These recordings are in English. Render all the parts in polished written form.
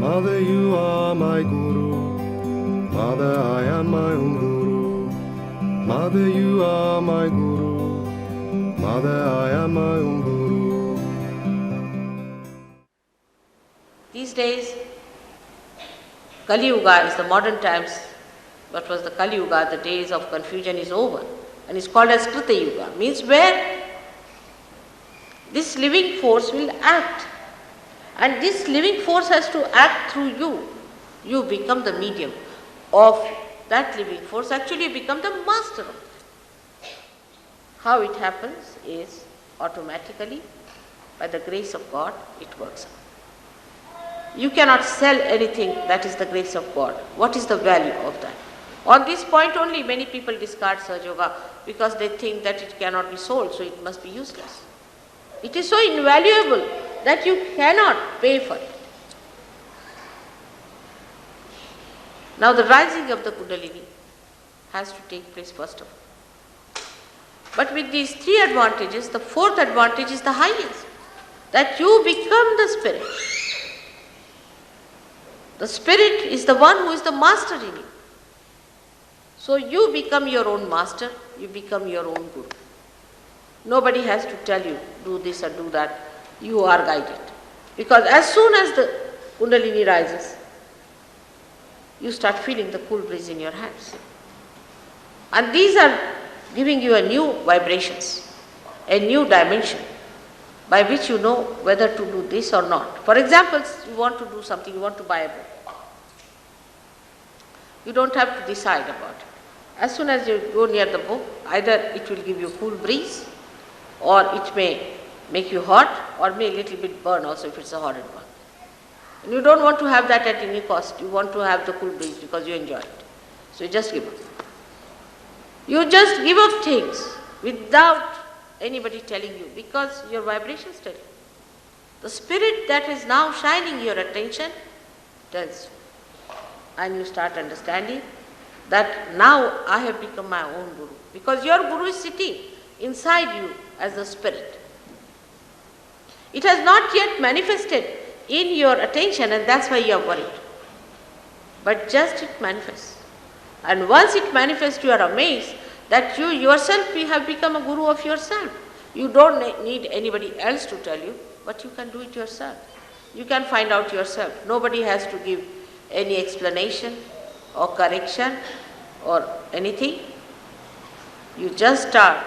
Mother, you are my Guru. Mother, I am my own Guru. Mother, you are my Guru. Mother, I am my own Guru. These days, Kali Yuga is the modern times. What was the Kali Yuga? The days of confusion is over, and it's called as Krita Yuga. Means where this living force will act, and this living force has to act through you. You become the medium of that living force. Actually, you become the master of it. How it happens is automatically, by the grace of God, it works out. You cannot sell anything that is the grace of God. What is the value of that? On this point only, many people discard Sahaja Yoga because they think that it cannot be sold, so it must be useless. It is so invaluable that you cannot pay for it. Now the rising of the Kundalini has to take place first of all. But with these three advantages, the fourth advantage is the highest, that you become the spirit. The spirit is the one who is the master in you. So you become your own master, you become your own guru. Nobody has to tell you, do this or do that. You are guided. Because as soon as the Kundalini rises, you start feeling the cool breeze in your hands. And these are giving you a new vibrations, a new dimension by which you know whether to do this or not. For example, you want to do something, you want to buy a book. You don't have to decide about it. As soon as you go near the book, either it will give you cool breeze, or it may make you hot, or may a little bit burn also if it's a horrid one. And you don't want to have that at any cost. You want to have the cool breeze because you enjoy it. So you just give up. You just give up things without anybody telling you, because your vibrations tell you. The spirit that is now shining your attention tells you. And you start understanding that now I have become my own Guru. Because your Guru is sitting inside you as the spirit. It has not yet manifested in your attention, and that's why you are worried. But just it manifests. And once it manifests, you are amazed that you yourself have become a Guru of yourself. You don't need anybody else to tell you, but you can do it yourself. You can find out yourself. Nobody has to give any explanation or correction or anything. You just start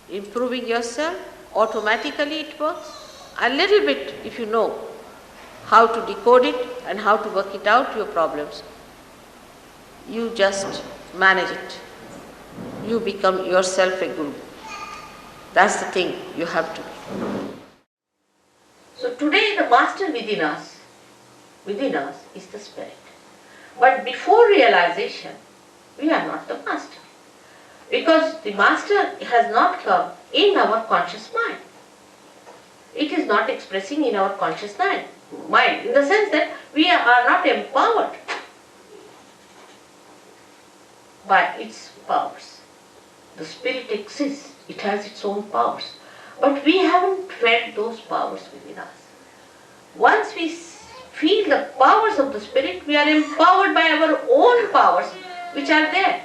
improving yourself. Automatically it works. A little bit, if you know how to decode it and how to work it out, your problems, you just manage it. You become yourself a Guru. That's the thing you have to be. So today the master within us is the spirit. But before realization, we are not the master. Because the master has not come in our conscious mind. It is not expressing in our conscious mind, in the sense that we are not empowered by its powers. The spirit exists, it has its own powers. But we haven't felt those powers within us. Once we feel the powers of the spirit, we are empowered by our own powers which are there.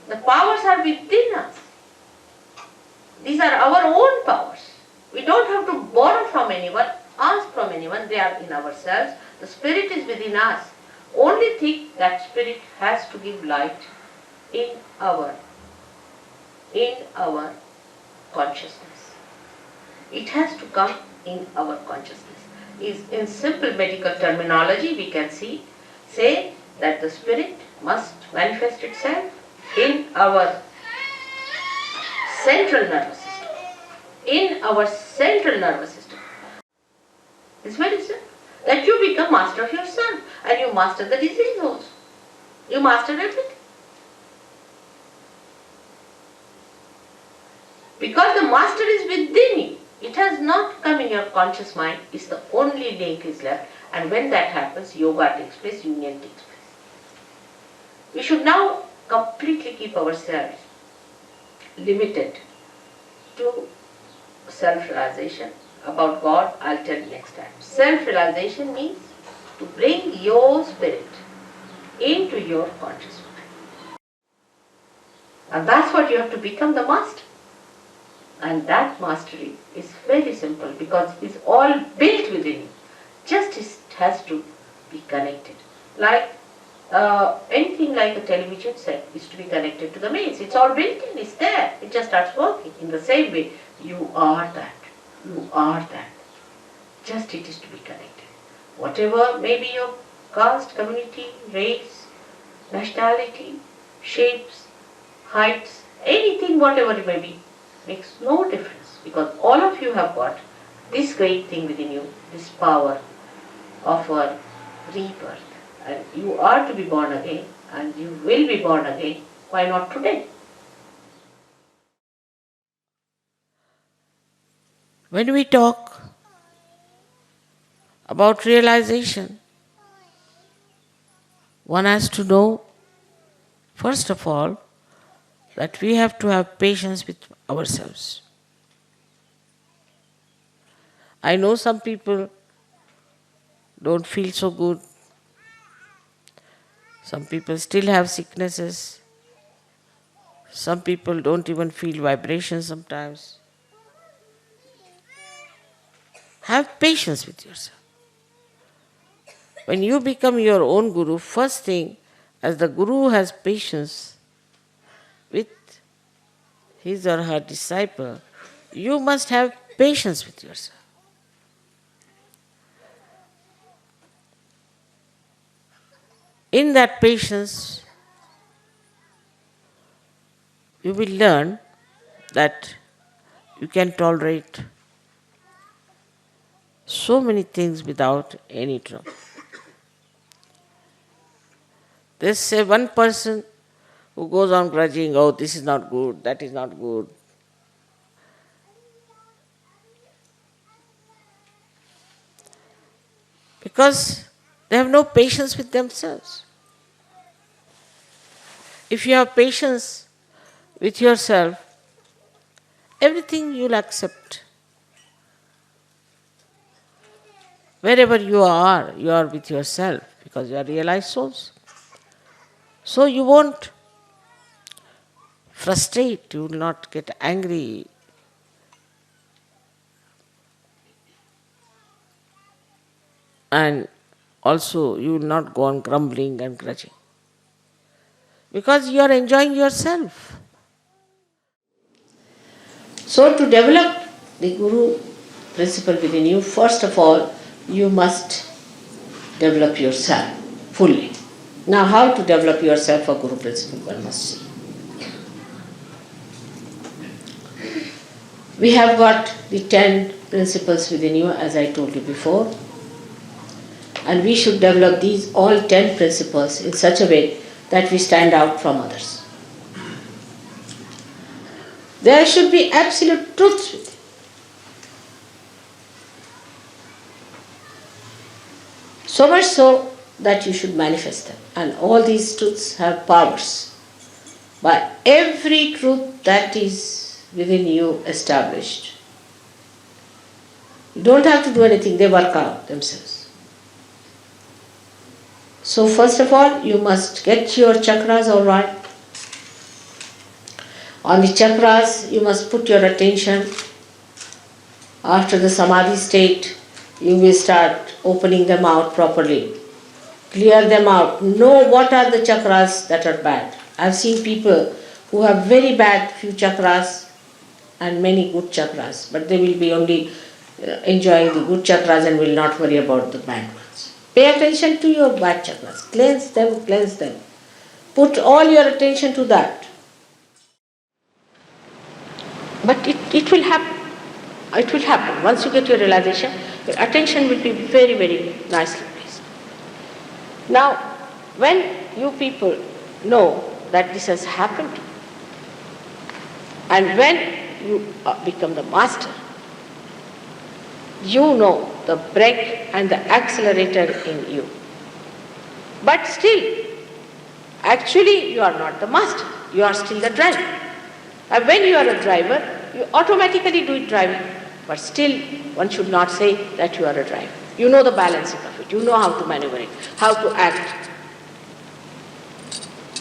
The powers are within us. These are our own powers. We don't have to borrow from anyone, ask from anyone, they are in ourselves. The spirit is within us. Only thing, that spirit has to give light in our consciousness. It has to come in our consciousness. In simple medical terminology, we can say that the spirit must manifest itself in our central nervous system. In our central nervous system. It's very simple. That you become master of yourself, and you master the disease also. You master everything. Because the master is within you. It has not come in your conscious mind. It's the only link is left. And when that happens, yoga takes place, union takes place. We should now completely keep ourselves limited to self-realization about God, I'll tell you next time. Self-realization means to bring your spirit into your conscious mind. And that's what you have to become, the master. And that mastery is very simple because it's all built within you. Just it has to be connected. Like anything like a television set is to be connected to the mains. It's all built in, it's there. It just starts working. In the same way, you are that. You are that. Just it is to be connected. Whatever may be your caste, community, race, nationality, shapes, heights, anything, whatever it may be, makes no difference because all of you have got this great thing within you, this power of a rebirth. And you are to be born again and you will be born again. Why not today? When we talk about realization, one has to know, first of all, that we have to have patience with ourselves. I know some people don't feel so good. Some people still have sicknesses. Some people don't even feel vibrations sometimes. Have patience with yourself. When you become your own guru, first thing, as the guru has patience with his or her disciple, you must have patience with yourself. In that patience, you will learn that you can tolerate so many things without any trouble. There's say one person who goes on grudging, oh, this is not good, that is not good. Because they have no patience with themselves. If you have patience with yourself, everything you'll accept. Wherever you are with yourself because you are realized souls. So you won't frustrate, you will not get angry. And also you will not go on grumbling and grudging. Because you are enjoying yourself. So to develop the Guru principle within you, first of all, you must develop yourself fully. Now how to develop yourself for Guru principle, one must see. We have got the 10 principles within you, as I told you before. And we should develop these all 10 principles in such a way that we stand out from others. There should be absolute truths with it. So much so that you should manifest them. And all these truths have powers. By every truth that is within you established, you don't have to do anything, they work out themselves. So first of all, you must get your chakras all right. On the chakras, you must put your attention. After the samadhi state, you will start opening them out properly. Clear them out. Know what are the chakras that are bad. I've seen people who have very bad few chakras and many good chakras, but they will be only enjoying the good chakras and will not worry about the bad ones. Pay attention to your bad chakras. Cleanse them, cleanse them. Put all your attention to that. But it will happen. It will happen. Once you get your realization, your attention will be very, very nicely placed. Now, when you people know that this has happened, and when you become the master, you know the brake and the accelerator in you. But still, actually you are not the master, you are still the driver. And when you are a driver, you automatically do it driving. But still, one should not say that you are a driver. You know the balancing of it. You know how to maneuver it, how to act.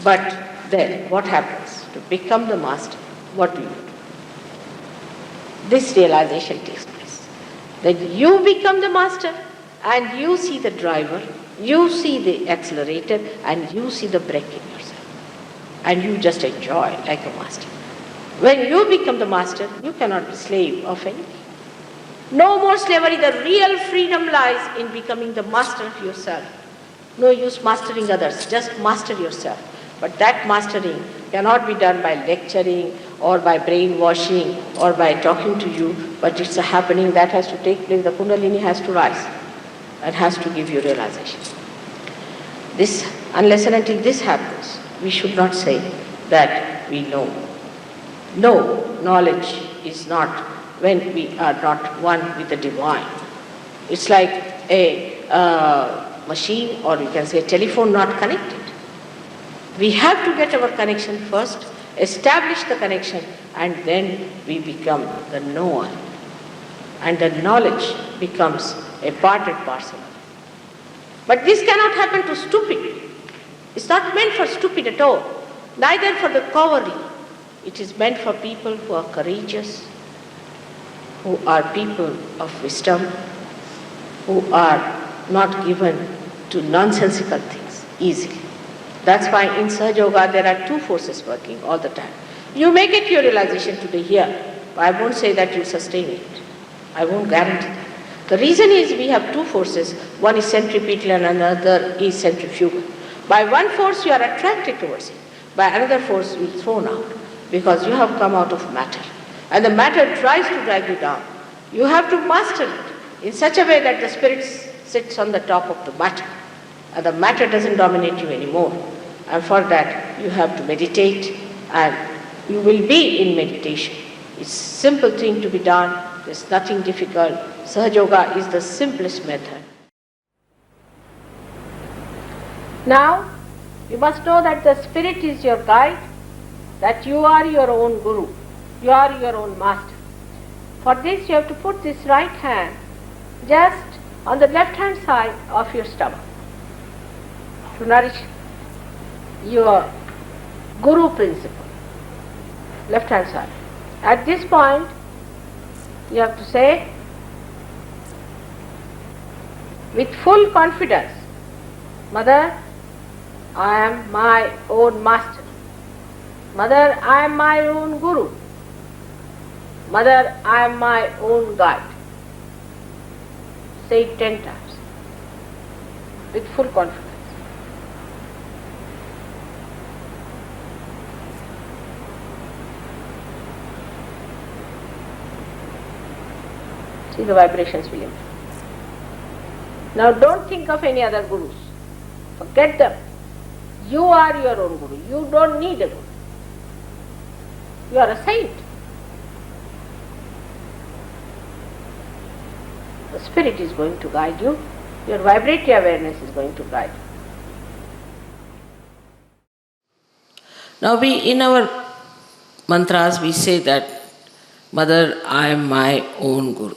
But then, what happens? To become the master, what do you do? This realization takes place. Then you become the master and you see the driver, you see the accelerator, and you see the brake in yourself. And you just enjoy like a master. When you become the master, you cannot be slave of anything. No more slavery. The real freedom lies in becoming the master of yourself. No use mastering others, just master yourself. But that mastering cannot be done by lecturing or by brainwashing or by talking to you, but it's a happening that has to take place. The Kundalini has to rise and has to give you realization. This, unless and until this happens, we should not say that we know. No, knowledge is not when we are not one with the divine. It's like a machine, or you can say telephone not connected. We have to get our connection first, establish the connection, and then we become the knower. And the knowledge becomes a part and parcel. But this cannot happen to stupid. It's not meant for stupid at all, neither for the cowardly. It is meant for people who are courageous, who are people of wisdom, who are not given to nonsensical things easily. That's why in Sahaja Yoga there are two forces working all the time. You may get your realization today here, but I won't say that you sustain it. I won't guarantee that. The reason is we have two forces. One is centripetal and another is centrifugal. By one force you are attracted towards it. By another force you are thrown out because you have come out of matter. And the matter tries to drag you down. You have to master it in such a way that the spirit sits on the top of the matter. And the matter doesn't dominate you anymore. And for that you have to meditate, and you will be in meditation. It's a simple thing to be done. There's nothing difficult. Sahaja Yoga is the simplest method. Now, you must know that the spirit is your guide, that you are your own guru, you are your own master. For this you have to put this right hand just on the left hand side of your stomach to nourish your guru principle, left hand side. At this point you have to say with full confidence, Mother, I am my own master. Mother, I am my own guru. Mother, I am my own guide. Say it 10 times with full confidence. See, the vibrations will improve. Now don't think of any other gurus. Forget them. You are your own guru. You don't need a guru. You are a saint. The spirit is going to guide you. Your vibratory awareness is going to guide you. Now in our mantras we say that, Mother, I am my own guru.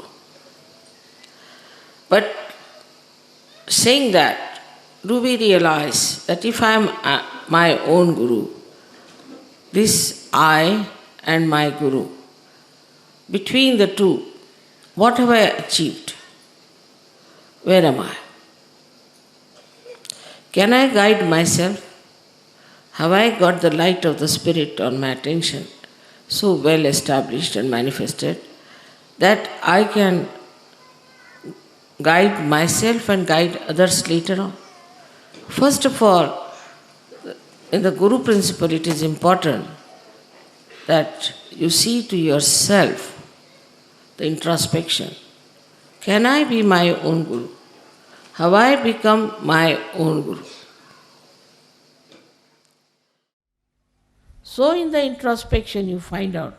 But saying that, do we realize that if I am my own guru, this I and my guru, between the two, what have I achieved? Where am I? Can I guide myself? Have I got the light of the Spirit on my attention so well established and manifested that I can guide myself and guide others later on? First of all, in the Guru principle it is important that you see to yourself the introspection. Can I be my own guru? Have I become my own guru? So in the introspection you find out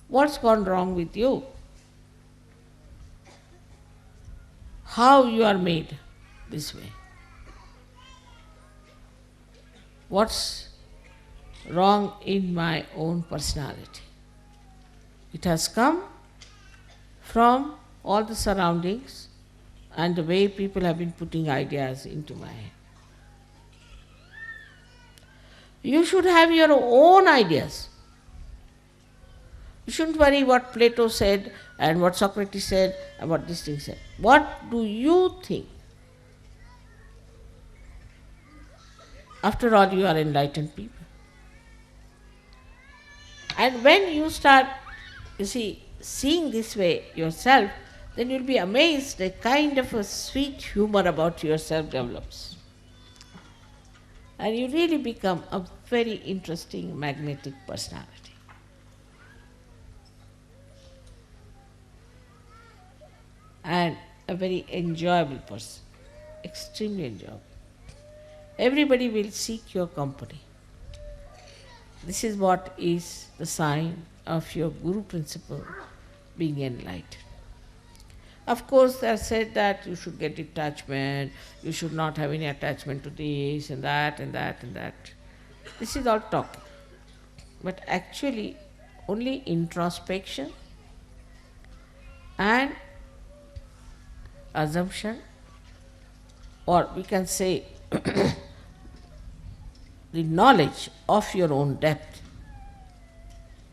what's gone wrong with you, how you are made this way, what's wrong in my own personality. It has come from all the surroundings and the way people have been putting ideas into my head. You should have your own ideas. You shouldn't worry what Plato said and what Socrates said and what this thing said. What do you think? After all, you are enlightened people. And when you start, seeing this way yourself, then you'll be amazed a kind of a sweet humor about yourself develops. And you really become a very interesting, magnetic personality. And a very enjoyable person, extremely enjoyable. Everybody will seek your company. This is what is the sign of your Guru principle being enlightened. Of course, they have said that you should get detachment, you should not have any attachment to this and that and that and that. This is all talk. But actually, only introspection and assumption, or we can say the knowledge of your own depth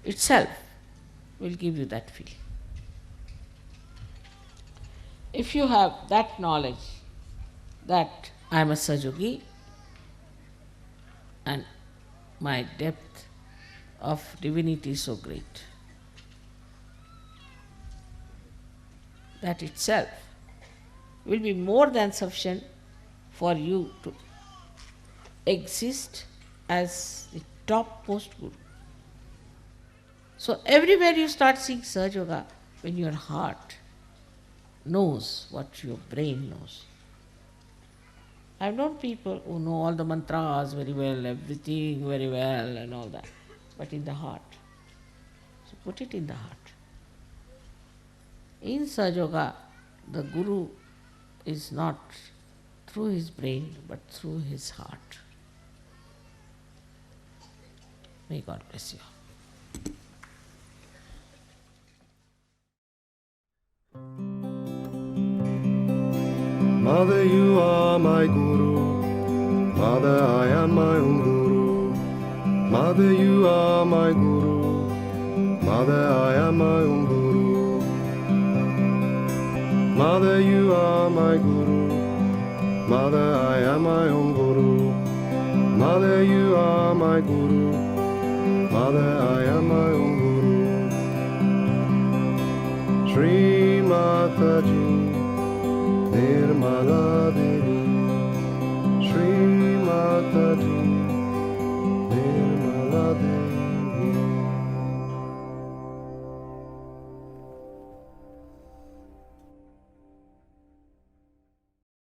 itself will give you that feeling. If you have that knowledge that I am a Sahajayogi and my depth of divinity is so great, that itself will be more than sufficient for you to exist as the topmost Guru. So everywhere you start seeing Sahaja Yoga, when your heart knows what your brain knows. I have known people who know all the mantras very well, everything very well and all that, but in the heart. So put it in the heart. In Sahaja Yoga, the Guru is not through his brain, but through his heart. May God bless you. Mother, you are my Guru. Mother, I am my own Guru. Mother, you are my Guru. Mother, I am my own Guru. Mother, you are my Guru. Mother, I am my own Guru. Mother, you are my Guru. Mother, I am my own Guru. Shri Mataji, Nirmala Devi.